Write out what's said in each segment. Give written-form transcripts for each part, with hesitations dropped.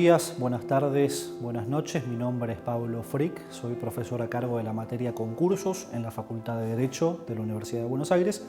días, buenas tardes, buenas noches. Mi nombre es Pablo Frick, soy profesor a cargo de la materia concursos en la Facultad de Derecho de la Universidad de Buenos Aires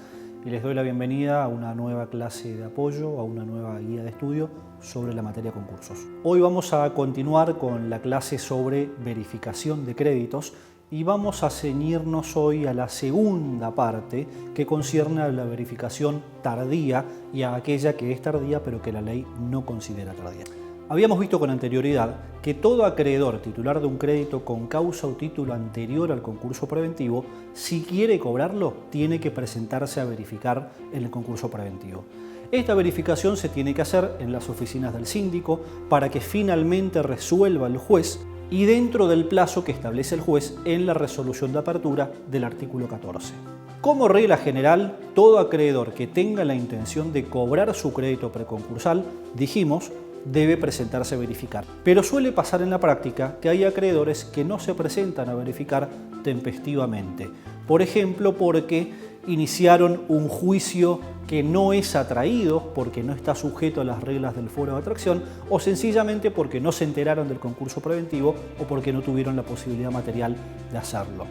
y les doy la bienvenida a una nueva clase de apoyo, a una nueva guía de estudio sobre la materia concursos. Hoy vamos a continuar con la clase sobre verificación de créditos y vamos a ceñirnos hoy a la segunda parte que concierne a la verificación tardía y a aquella que es tardía pero que la ley no considera tardía. Habíamos visto con anterioridad que todo acreedor titular de un crédito con causa o título anterior al concurso preventivo, si quiere cobrarlo, tiene que presentarse a verificar en el concurso preventivo. Esta verificación se tiene que hacer en las oficinas del síndico para que finalmente resuelva el juez y dentro del plazo que establece el juez en la resolución de apertura del artículo 14. Como regla general, todo acreedor que tenga la intención de cobrar su crédito preconcursal, dijimos, debe presentarse a verificar. Pero suele pasar en la práctica que hay acreedores que no se presentan a verificar tempestivamente. Por ejemplo, porque iniciaron un juicio que no es atraído, porque no está sujeto a las reglas del foro de atracción, o sencillamente porque no se enteraron del concurso preventivo o porque no tuvieron la posibilidad material de hacerlo.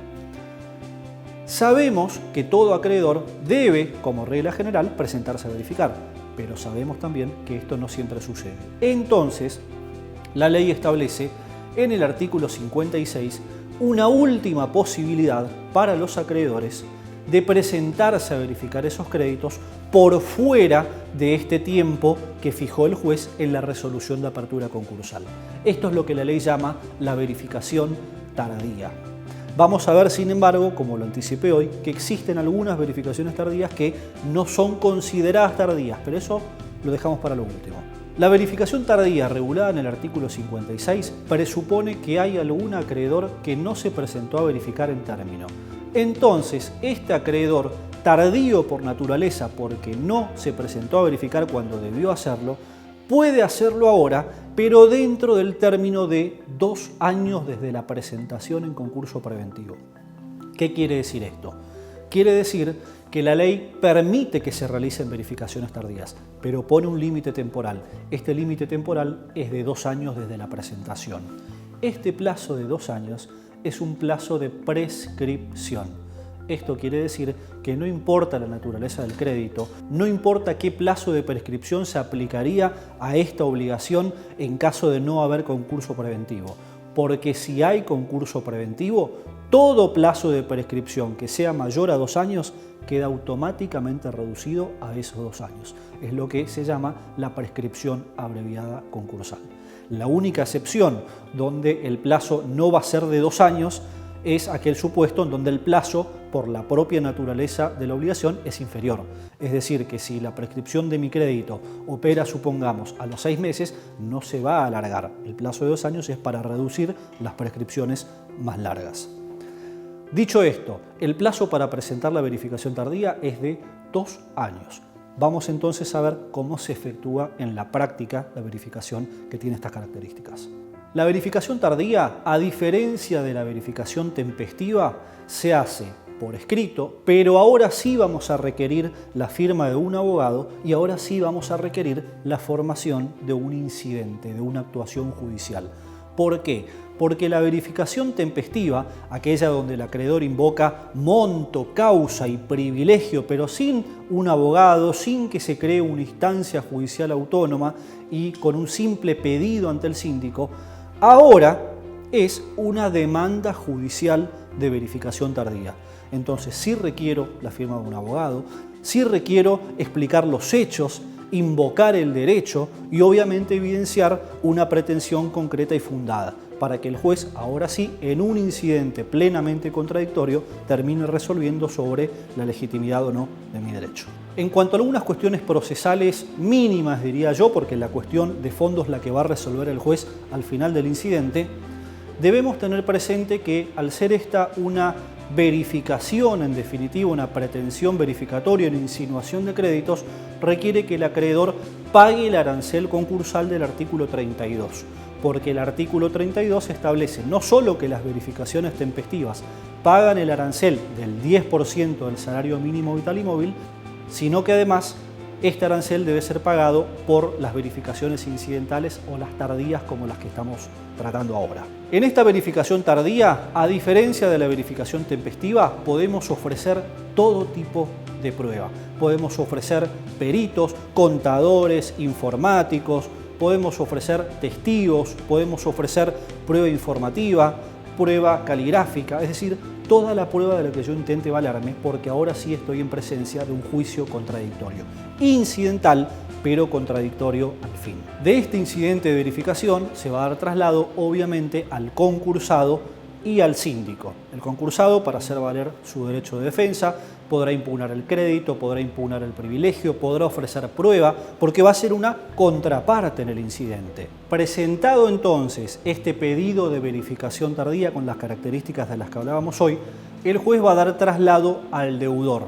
Sabemos que todo acreedor debe, como regla general, presentarse a verificar, pero sabemos también que esto no siempre sucede. Entonces, la ley establece en el artículo 56 una última posibilidad para los acreedores de presentarse a verificar esos créditos por fuera de este tiempo que fijó el juez en la resolución de apertura concursal. Esto es lo que la ley llama la verificación tardía. Vamos a ver, sin embargo, como lo anticipé hoy, que existen algunas verificaciones tardías que no son consideradas tardías, pero eso lo dejamos para lo último. La verificación tardía regulada en el artículo 56 presupone que hay algún acreedor que no se presentó a verificar en término. Entonces, este acreedor, tardío por naturaleza porque no se presentó a verificar cuando debió hacerlo, puede hacerlo ahora, pero dentro del término de 2 años desde la presentación en concurso preventivo. ¿Qué quiere decir esto? Quiere decir que la ley permite que se realicen verificaciones tardías, pero pone un límite temporal. Este límite temporal es de 2 años desde la presentación. Este plazo de 2 años es un plazo de prescripción. Esto quiere decir que no importa la naturaleza del crédito, no importa qué plazo de prescripción se aplicaría a esta obligación en caso de no haber concurso preventivo. Porque si hay concurso preventivo, todo plazo de prescripción que sea mayor a 2 años queda automáticamente reducido a esos 2 años. Es lo que se llama la prescripción abreviada concursal. La única excepción donde el plazo no va a ser de 2 años es aquel supuesto en donde el plazo, por la propia naturaleza de la obligación, es inferior. Es decir, que si la prescripción de mi crédito opera, supongamos, a los 6 meses, no se va a alargar. El plazo de 2 años es para reducir las prescripciones más largas. Dicho esto, el plazo para presentar la verificación tardía es de 2 años. Vamos entonces a ver cómo se efectúa en la práctica la verificación que tiene estas características. La verificación tardía, a diferencia de la verificación tempestiva, se hace por escrito, pero ahora sí vamos a requerir la firma de un abogado y ahora sí vamos a requerir la formación de un incidente, de una actuación judicial. ¿Por qué? Porque la verificación tempestiva, aquella donde el acreedor invoca monto, causa y privilegio, pero sin un abogado, sin que se cree una instancia judicial autónoma y con un simple pedido ante el síndico, ahora es una demanda judicial de verificación tardía. Entonces sí requiero la firma de un abogado, sí requiero explicar los hechos, invocar el derecho y obviamente evidenciar una pretensión concreta y fundada para que el juez, ahora sí, en un incidente plenamente contradictorio, termine resolviendo sobre la legitimidad o no de mi derecho. En cuanto a algunas cuestiones procesales mínimas, diría yo, porque la cuestión de fondo es la que va a resolver el juez al final del incidente, debemos tener presente que al ser esta una verificación, en definitiva una pretensión verificatoria, una insinuación de créditos, requiere que el acreedor pague el arancel concursal del artículo 32. Porque el artículo 32 establece no solo que las verificaciones tempestivas pagan el arancel del 10% del salario mínimo vital y móvil, sino que además este arancel debe ser pagado por las verificaciones incidentales o las tardías como las que estamos tratando ahora. En esta verificación tardía, a diferencia de la verificación tempestiva, podemos ofrecer todo tipo de prueba. Podemos ofrecer peritos, contadores, informáticos, podemos ofrecer testigos, podemos ofrecer prueba informativa, prueba caligráfica, es decir, toda la prueba de la que yo intente valerme, porque ahora sí estoy en presencia de un juicio contradictorio. Incidental, pero contradictorio al fin. De este incidente de verificación se va a dar traslado, obviamente, al concursado y al síndico. El concursado, para hacer valer su derecho de defensa, podrá impugnar el crédito, podrá impugnar el privilegio, podrá ofrecer prueba, porque va a ser una contraparte en el incidente. Presentado entonces este pedido de verificación tardía con las características de las que hablábamos hoy, el juez va a dar traslado al deudor.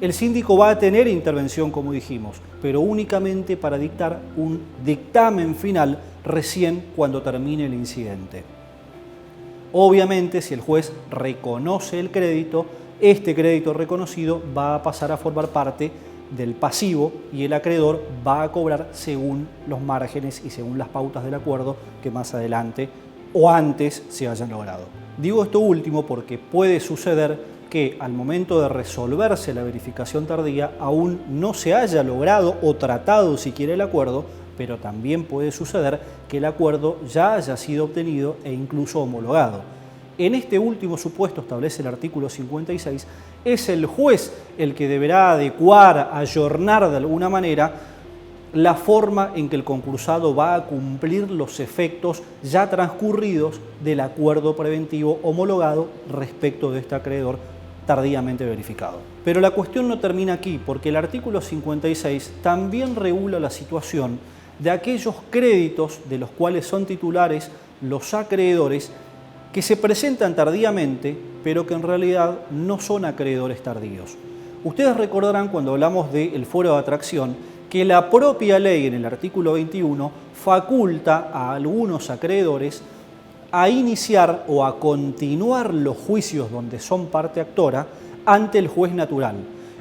El síndico va a tener intervención, como dijimos, pero únicamente para dictar un dictamen final recién cuando termine el incidente. Obviamente, si el juez reconoce el crédito, este crédito reconocido va a pasar a formar parte del pasivo y el acreedor va a cobrar según los márgenes y según las pautas del acuerdo que más adelante o antes se hayan logrado. Digo esto último porque puede suceder que al momento de resolverse la verificación tardía aún no se haya logrado o tratado siquiera el acuerdo, pero también puede suceder que el acuerdo ya haya sido obtenido e incluso homologado. En este último supuesto, establece el artículo 56, es el juez el que deberá adecuar, ayornar de alguna manera la forma en que el concursado va a cumplir los efectos ya transcurridos del acuerdo preventivo homologado respecto de este acreedor tardíamente verificado. Pero la cuestión no termina aquí, porque el artículo 56 también regula la situación de aquellos créditos de los cuales son titulares los acreedores que se presentan tardíamente, pero que en realidad no son acreedores tardíos. Ustedes recordarán cuando hablamos del fuero de atracción que la propia ley en el artículo 21 faculta a algunos acreedores a iniciar o a continuar los juicios donde son parte actora ante el juez natural.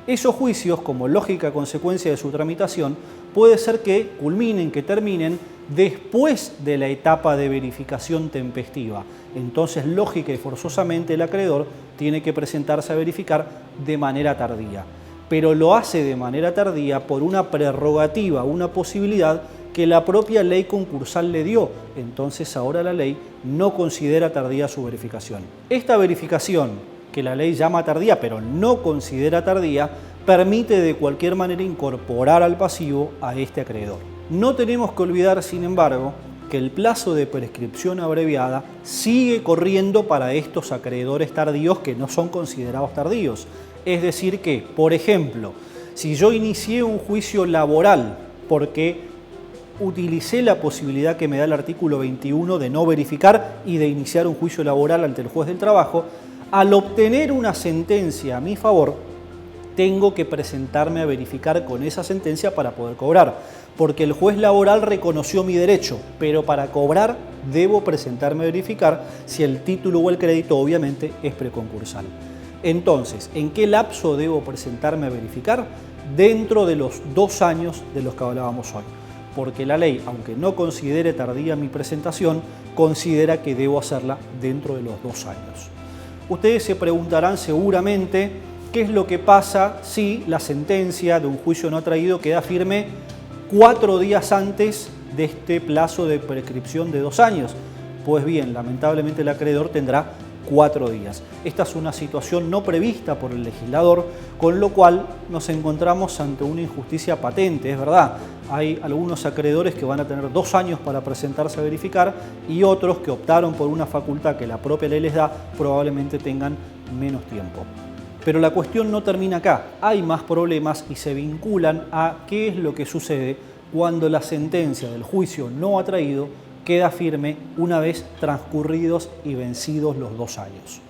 Esos juicios, como lógica consecuencia de su tramitación, puede ser que culminen, que terminen después de la etapa de verificación tempestiva. Entonces, lógica y forzosamente el acreedor tiene que presentarse a verificar de manera tardía. Pero lo hace de manera tardía por una prerrogativa, una posibilidad que la propia ley concursal le dio. Entonces, ahora la ley no considera tardía su verificación. Esta verificación, que la ley llama tardía, pero no considera tardía, permite de cualquier manera incorporar al pasivo a este acreedor. No tenemos que olvidar, sin embargo, que el plazo de prescripción abreviada sigue corriendo para estos acreedores tardíos que no son considerados tardíos. Es decir que, por ejemplo, si yo inicié un juicio laboral porque utilicé la posibilidad que me da el artículo 21 de no verificar y de iniciar un juicio laboral ante el juez del trabajo, al obtener una sentencia a mi favor, tengo que presentarme a verificar con esa sentencia para poder cobrar, porque el juez laboral reconoció mi derecho, pero para cobrar debo presentarme a verificar si el título o el crédito obviamente es preconcursal. Entonces, ¿en qué lapso debo presentarme a verificar? Dentro de los 2 años de los que hablábamos hoy, porque la ley, aunque no considere tardía mi presentación, considera que debo hacerla dentro de los 2 años. Ustedes se preguntarán seguramente qué es lo que pasa si la sentencia de un juicio no atraído queda firme 4 días antes de este plazo de prescripción de 2 años. Pues bien, lamentablemente el acreedor tendrá 4 días. Esta es una situación no prevista por el legislador, con lo cual nos encontramos ante una injusticia patente, es verdad. Hay algunos acreedores que van a tener 2 años para presentarse a verificar y otros que optaron por una facultad que la propia ley les da, probablemente tengan menos tiempo. Pero la cuestión no termina acá, hay más problemas y se vinculan a qué es lo que sucede cuando la sentencia del juicio no atraído queda firme una vez transcurridos y vencidos los 2 años.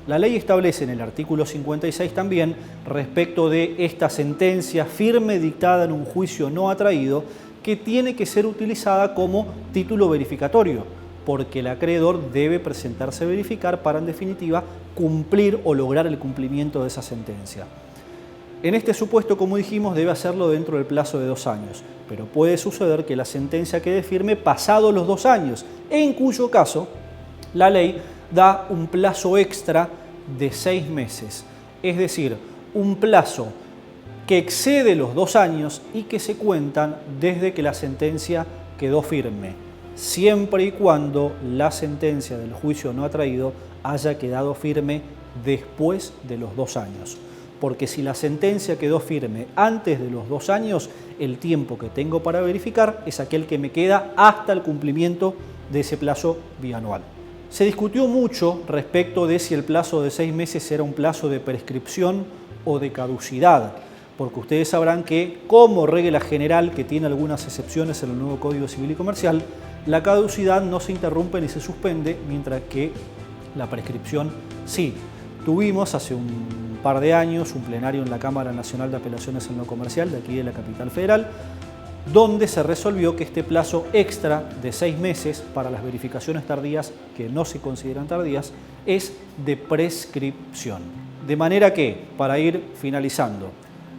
La ley establece en el artículo 56 también, respecto de esta sentencia firme dictada en un juicio no atraído, que tiene que ser utilizada como título verificatorio, porque el acreedor debe presentarse a verificar para, en definitiva, cumplir o lograr el cumplimiento de esa sentencia. En este supuesto, como dijimos, debe hacerlo dentro del plazo de 2 años, pero puede suceder que la sentencia quede firme pasados los 2 años, en cuyo caso la ley da un plazo extra de 6 meses, es decir, un plazo que excede los 2 años y que se cuentan desde que la sentencia quedó firme, siempre y cuando la sentencia del juicio no atraído haya quedado firme después de los 2 años. Porque si la sentencia quedó firme antes de los 2 años, el tiempo que tengo para verificar es aquel que me queda hasta el cumplimiento de ese plazo bianual. Se discutió mucho respecto de si el plazo de 6 meses era un plazo de prescripción o de caducidad, porque ustedes sabrán que, como regla general, que tiene algunas excepciones en el nuevo Código Civil y Comercial, la caducidad no se interrumpe ni se suspende, mientras que la prescripción sí. Tuvimos hace un par de años un plenario en la Cámara Nacional de Apelaciones en lo Comercial de aquí de la Capital Federal, donde se resolvió que este plazo extra de 6 meses para las verificaciones tardías, que no se consideran tardías, es de prescripción. De manera que, para ir finalizando,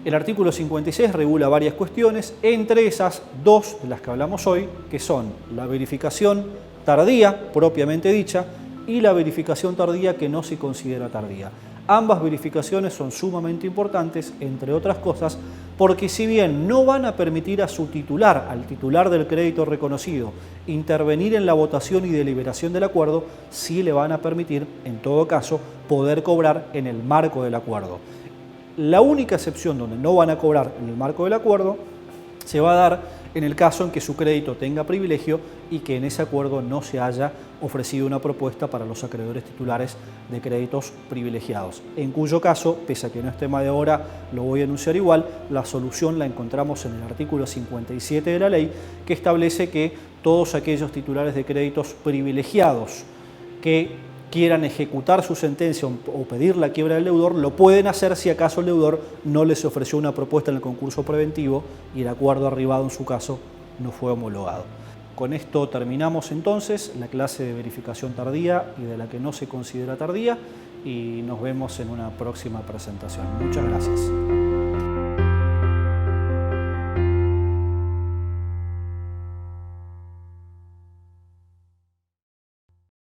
el artículo 56 regula varias cuestiones, entre esas 2 de las que hablamos hoy, que son la verificación tardía, propiamente dicha, y la verificación tardía que no se considera tardía. Ambas verificaciones son sumamente importantes, entre otras cosas, porque si bien no van a permitir a su titular, al titular del crédito reconocido, intervenir en la votación y deliberación del acuerdo, sí le van a permitir, en todo caso, poder cobrar en el marco del acuerdo. La única excepción donde no van a cobrar en el marco del acuerdo se va a dar en el caso en que su crédito tenga privilegio y que en ese acuerdo no se haya ofrecido una propuesta para los acreedores titulares de créditos privilegiados. En cuyo caso, pese a que no es tema de ahora, lo voy a anunciar igual, la solución la encontramos en el artículo 57 de la ley, que establece que todos aquellos titulares de créditos privilegiados que quieran ejecutar su sentencia o pedir la quiebra del deudor, lo pueden hacer si acaso el deudor no les ofreció una propuesta en el concurso preventivo y el acuerdo arribado en su caso no fue homologado. Con esto terminamos entonces la clase de verificación tardía y de la que no se considera tardía y nos vemos en una próxima presentación. Muchas gracias.